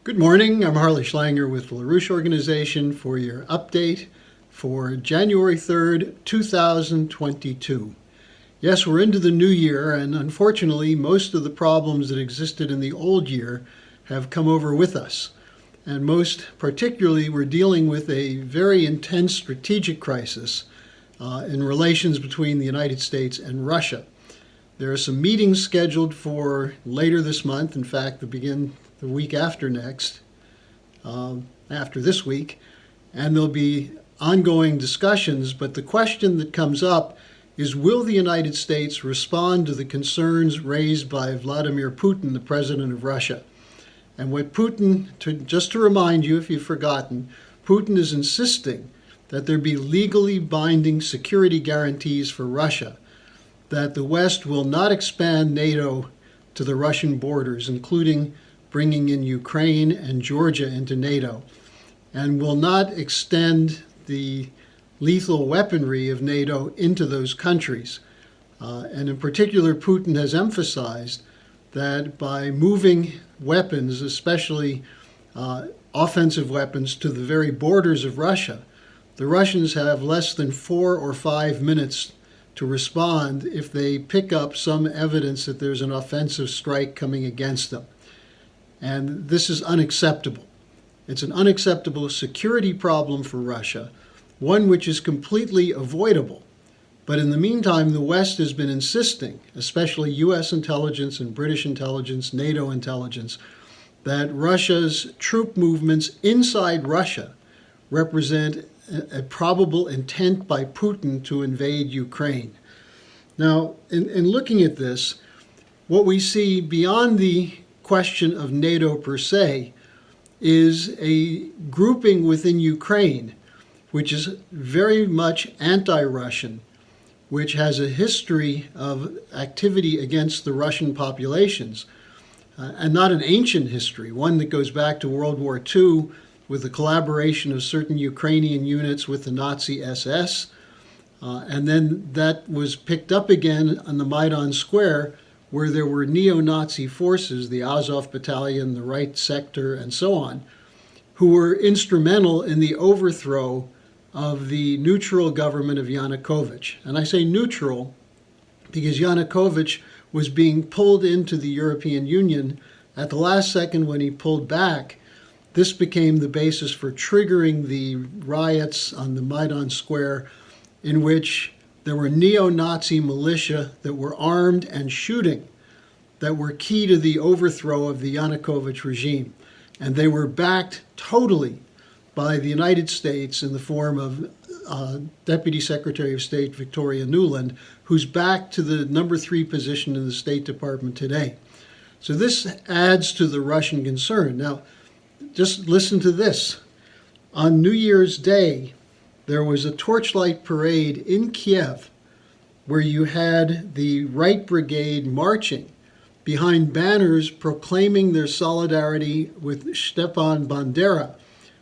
Good morning. I'm Harley Schlanger with the LaRouche Organization for your update for January 3rd, 2022. Yes, we're into the new year, and unfortunately, most of the problems that existed in the old year have come over with us. And most particularly, we're dealing with a very intense strategic crisis in relations between the United States and Russia. There are some meetings scheduled for later this month. In fact, they begin the week after next, after this week, and there'll be ongoing discussions. But the question that comes up is, will the United States respond to the concerns raised by Vladimir Putin, the president of Russia? And what Putin, just to remind you if you've forgotten, Putin is insisting that there be legally binding security guarantees for Russia, that the West will not expand NATO to the Russian borders, including bringing in Ukraine and Georgia into NATO, and will not extend the lethal weaponry of NATO into those countries. And in particular, Putin has emphasized that by moving weapons, especially offensive weapons, to the very borders of Russia, the Russians have less than 4 or 5 minutes to respond if they pick up some evidence that there's an offensive strike coming against them. And this is unacceptable. It's an unacceptable security problem for Russia, one which is completely avoidable. But in the meantime, the West has been insisting, especially US intelligence and British intelligence, NATO intelligence, that Russia's troop movements inside Russia represent a probable intent by Putin to invade Ukraine. Now, in looking at this, what we see beyond the question of NATO per se is a grouping within Ukraine, which is very much anti-Russian, which has a history of activity against the Russian populations, and not an ancient history, one that goes back to World War II with the collaboration of certain Ukrainian units with the Nazi SS, and then that was picked up again on the Maidan Square, where there were neo-Nazi forces, the Azov Battalion, the Right Sector, and so on, who were instrumental in the overthrow of the neutral government of Yanukovych. And I say neutral because Yanukovych was being pulled into the European Union. At the last second, when he pulled back, this became the basis for triggering the riots on the Maidan Square, in which there were neo-Nazi militia that were armed and shooting, that were key to the overthrow of the Yanukovych regime. And they were backed totally by the United States in the form of Deputy Secretary of State Victoria Nuland, who's back to the number 3 position in the State Department today. So this adds to the Russian concern. Now, just listen to this. On New Year's Day, there was a torchlight parade in Kiev where you had the Right Brigade marching behind banners proclaiming their solidarity with Stepan Bandera,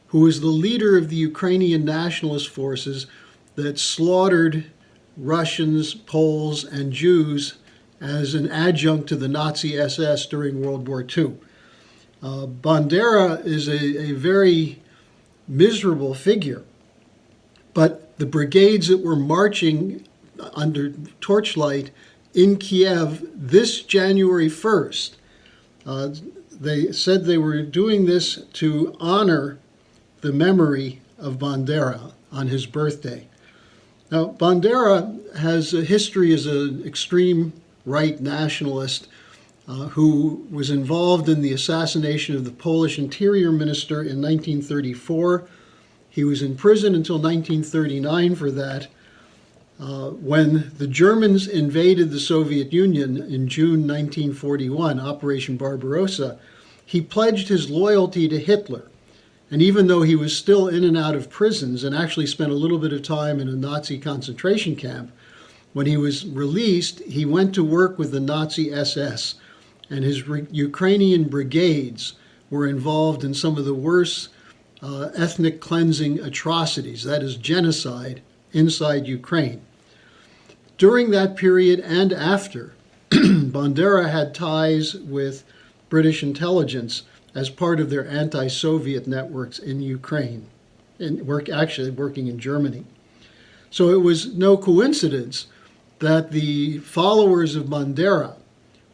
who is the leader of the Ukrainian nationalist forces that slaughtered Russians, Poles, and Jews as an adjunct to the Nazi SS during World War II. Bandera is a very miserable figure. But the brigades that were marching under torchlight in Kiev this January 1st, they said they were doing this to honor the memory of Bandera on his birthday. Now, Bandera has a history as an extreme right nationalist who was involved in the assassination of the Polish Interior Minister in 1934. He was in prison until 1939 for that. When the Germans invaded the Soviet Union in June 1941, Operation Barbarossa, he pledged his loyalty to Hitler. And even though he was still in and out of prisons and actually spent a little bit of time in a Nazi concentration camp, when he was released, he went to work with the Nazi SS. And his Ukrainian brigades were involved in some of the worst ethnic cleansing atrocities, that is genocide, inside Ukraine. During that period and after, Bandera had ties with British intelligence as part of their anti-Soviet networks in Ukraine, actually working in Germany. So it was no coincidence that the followers of Bandera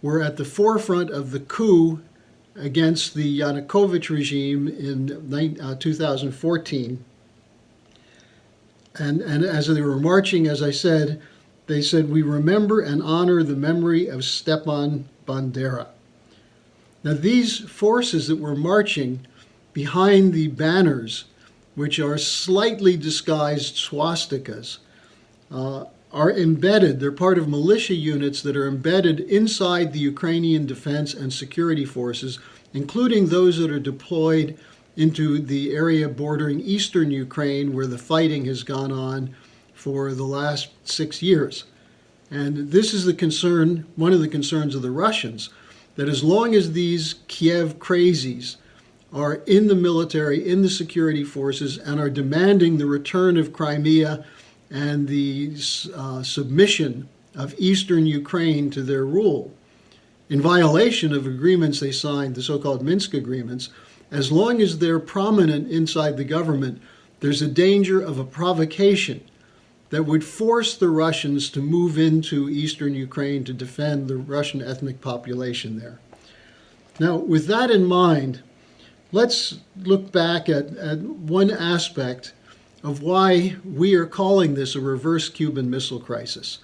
were at the forefront of the coup against the Yanukovych regime in 2014. And as they were marching, as I said, they said, "We remember and honor the memory of Stepan Bandera." Now, these forces that were marching behind the banners, which are slightly disguised swastikas, are embedded. They're part of militia units that are embedded inside the Ukrainian defense and security forces, including those that are deployed into the area bordering eastern Ukraine, where the fighting has gone on for the last 6 years. And this is the concern, one of the concerns of the Russians, that as long as these Kiev crazies are in the military, in the security forces, and are demanding the return of Crimea and the submission of eastern Ukraine to their rule, in violation of agreements they signed, the so-called Minsk agreements, as long as they're prominent inside the government, there's a danger of a provocation that would force the Russians to move into eastern Ukraine to defend the Russian ethnic population there. Now, with that in mind, let's look back at one aspect of why we are calling this a reverse Cuban Missile Crisis.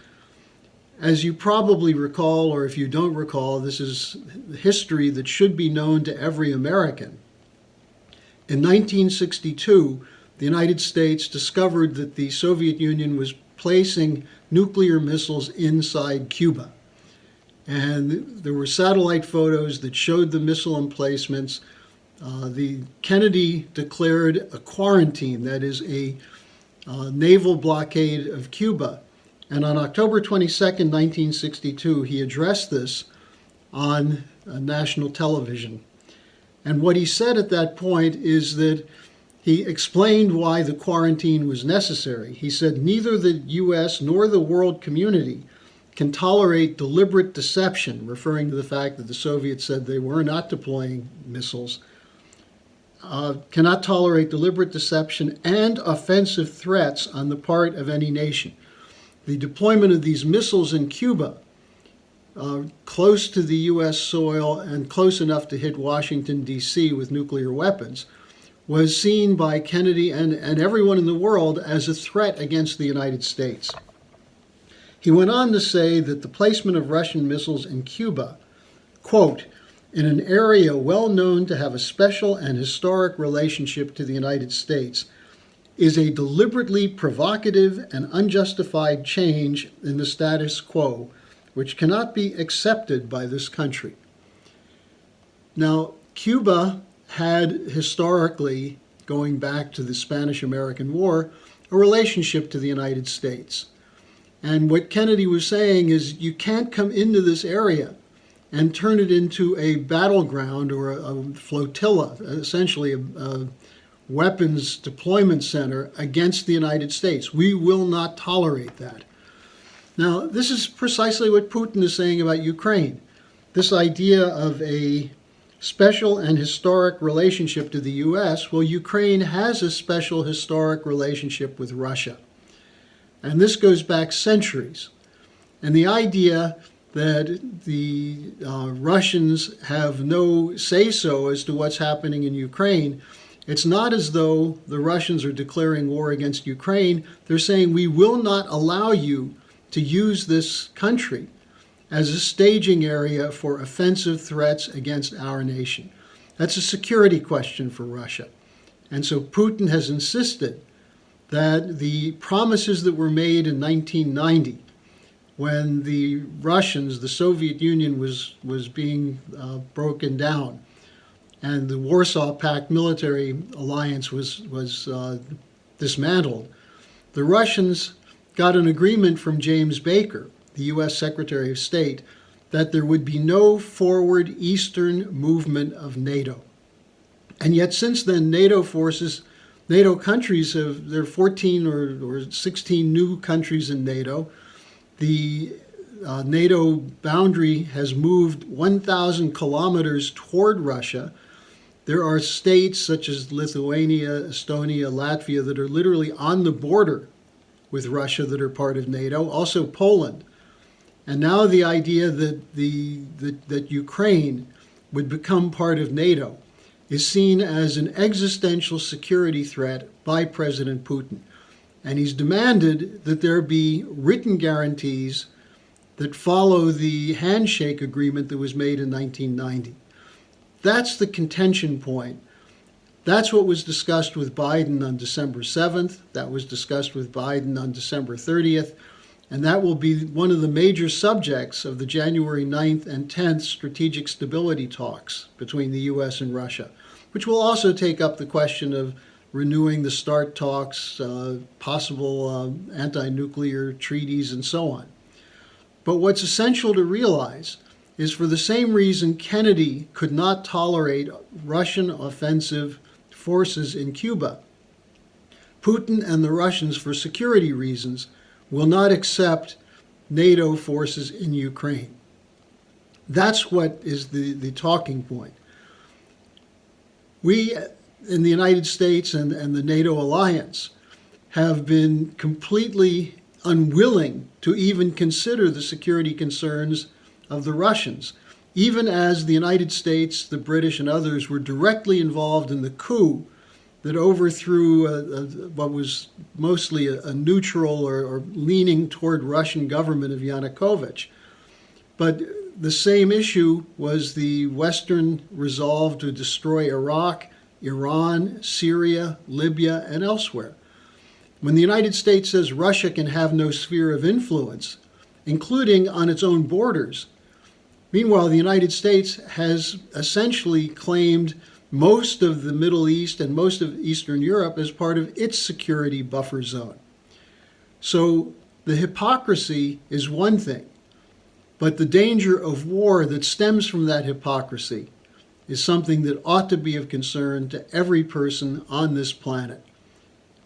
As you probably recall, or if you don't recall, this is history that should be known to every American. In 1962, the United States discovered that the Soviet Union was placing nuclear missiles inside Cuba. And there were satellite photos that showed the missile emplacements. The Kennedy declared a quarantine, that is a naval blockade of Cuba. And on October 22nd, 1962, he addressed this on national television. And what he said at that point is that he explained why the quarantine was necessary. He said, "Neither the U.S. nor the world community can tolerate deliberate deception," referring to the fact that the Soviets said they were not deploying missiles, cannot tolerate deliberate deception and offensive threats on the part of any nation. The deployment of these missiles in Cuba, close to the U.S. soil and close enough to hit Washington, D.C. with nuclear weapons, was seen by Kennedy and everyone in the world as a threat against the United States. He went on to say that the placement of Russian missiles in Cuba, quote, "in an area well known to have a special and historic relationship to the United States, is a deliberately provocative and unjustified change in the status quo, which cannot be accepted by this country." Now, Cuba had historically, going back to the Spanish-American War, a relationship to the United States. And what Kennedy was saying is, you can't come into this area and turn it into a battleground or a flotilla, essentially a weapons deployment center against the United States. We will not tolerate that. Now, this is precisely what Putin is saying about Ukraine. This idea of a special and historic relationship to the U.S., well, Ukraine has a special historic relationship with Russia. And this goes back centuries. And the idea that the Russians have no say-so as to what's happening in Ukraine, it's not as though the Russians are declaring war against Ukraine. They're saying, we will not allow you to use this country as a staging area for offensive threats against our nation. That's a security question for Russia. And so Putin has insisted that the promises that were made in 1990, when the Russians, the Soviet Union was being broken down, and the Warsaw Pact military alliance was dismantled, the Russians got an agreement from James Baker, the U.S. Secretary of State, that there would be no forward eastern movement of NATO. And yet since then, NATO countries there are 14 or 16 new countries in NATO. The NATO boundary has moved 1,000 kilometers toward Russia. There are states such as Lithuania, Estonia, Latvia that are literally on the border with Russia that are part of NATO, also Poland. And now the idea that Ukraine would become part of NATO is seen as an existential security threat by President Putin. And he's demanded that there be written guarantees that follow the handshake agreement that was made in 1990. That's the contention point. That's what was discussed with Biden on December 7th. That was discussed with Biden on December 30th. And that will be one of the major subjects of the January 9th and 10th strategic stability talks between the U.S. and Russia, which will also take up the question of renewing the START talks, possible anti-nuclear treaties, and so on. But what's essential to realize is for the same reason Kennedy could not tolerate Russian offensive forces in Cuba, Putin and the Russians, for security reasons, will not accept NATO forces in Ukraine. That's what is the talking point. We in the United States and the NATO alliance have been completely unwilling to even consider the security concerns of the Russians, even as the United States, the British, and others were directly involved in the coup that overthrew what was mostly a neutral or leaning toward Russian government of Yanukovych. But the same issue was the Western resolve to destroy Iraq, Iran, Syria, Libya, and elsewhere. When the United States says Russia can have no sphere of influence, including on its own borders, meanwhile, the United States has essentially claimed most of the Middle East and most of Eastern Europe as part of its security buffer zone. So the hypocrisy is one thing, but the danger of war that stems from that hypocrisy is something that ought to be of concern to every person on this planet.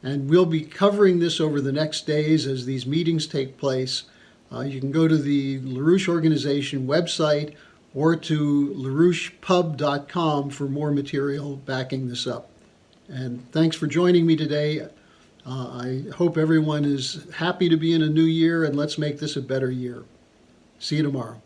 And we'll be covering this over the next days as these meetings take place. You can go to the LaRouche Organization website or to larouchepub.com for more material backing this up. And thanks for joining me today. I hope everyone is happy to be in a new year, and let's make this a better year. See you tomorrow.